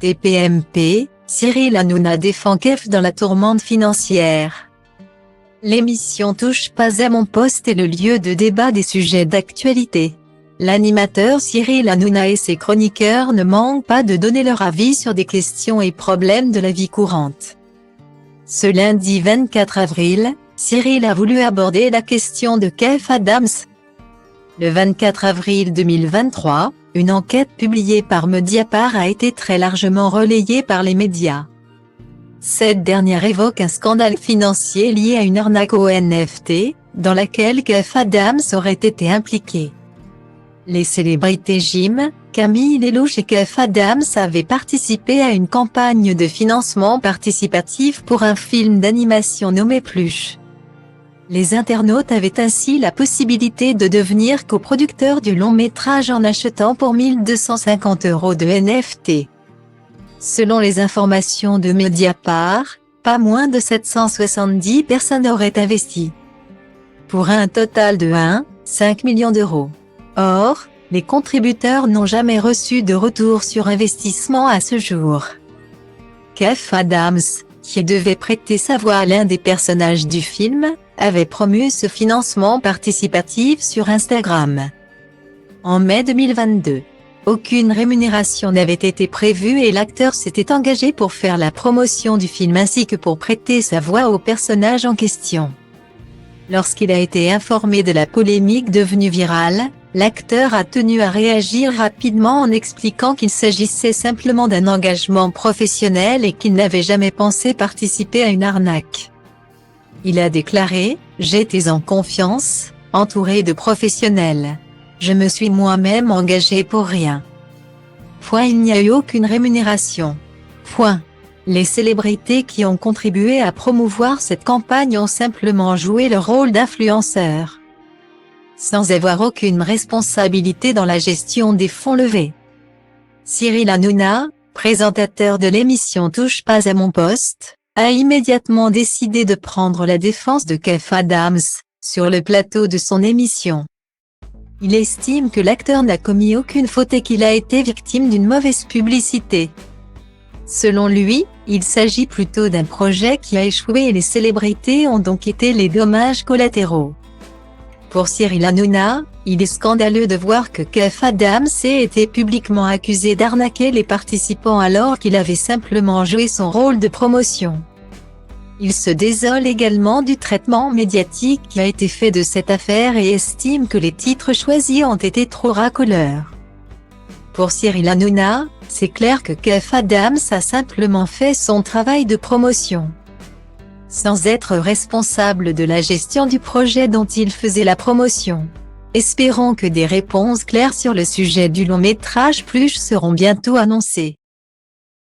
TPMP, Cyril Hanouna défend Kev dans la tourmente financière. L'émission Touche pas à mon poste est le lieu de débat des sujets d'actualité. L'animateur Cyril Hanouna et ses chroniqueurs ne manquent pas de donner leur avis sur des questions et problèmes de la vie courante. Ce lundi 24 avril, Cyril a voulu aborder la question de Kev Adams. Le 24 avril 2023, une enquête publiée par Mediapart a été très largement relayée par les médias. Cette dernière évoque un scandale financier lié à une arnaque aux NFT, dans laquelle Kev Adams aurait été impliqué. Les célébrités Jim, Camille Lelouch et Kev Adams avaient participé à une campagne de financement participatif pour un film d'animation nommé Pluche. Les internautes avaient ainsi la possibilité de devenir coproducteurs du long métrage en achetant pour 1 250 € de NFT. Selon les informations de Mediapart, pas moins de 770 personnes auraient investi, pour un total de 1,5 million d'euros. Or, les contributeurs n'ont jamais reçu de retour sur investissement à ce jour. Kev Adams, qui devait prêter sa voix à l'un des personnages du film, avait promu ce financement participatif sur Instagram. En mai 2022, aucune rémunération n'avait été prévue et l'acteur s'était engagé pour faire la promotion du film ainsi que pour prêter sa voix au personnage en question. Lorsqu'il a été informé de la polémique devenue virale, l'acteur a tenu à réagir rapidement en expliquant qu'il s'agissait simplement d'un engagement professionnel et qu'il n'avait jamais pensé participer à une arnaque. Il a déclaré « J'étais en confiance, entouré de professionnels. Je me suis moi-même engagé pour rien. Il n'y a eu aucune rémunération. Les célébrités qui ont contribué à promouvoir cette campagne ont simplement joué le rôle d'influenceurs, sans avoir aucune responsabilité dans la gestion des fonds levés. » Cyril Hanouna, présentateur de l'émission Touche pas à mon poste, a immédiatement décidé de prendre la défense de Kev Adams, sur le plateau de son émission. Il estime que l'acteur n'a commis aucune faute et qu'il a été victime d'une mauvaise publicité. Selon lui, il s'agit plutôt d'un projet qui a échoué et les célébrités ont donc été les dommages collatéraux. Pour Cyril Hanouna, il est scandaleux de voir que Kev Adams ait été publiquement accusé d'arnaquer les participants alors qu'il avait simplement joué son rôle de promotion. Il se désole également du traitement médiatique qui a été fait de cette affaire et estime que les titres choisis ont été trop racoleurs. Pour Cyril Hanouna, c'est clair que Kev Adams a simplement fait son travail de promotion, sans être responsable de la gestion du projet dont il faisait la promotion. Espérons que des réponses claires sur le sujet du long métrage Pluche seront bientôt annoncées.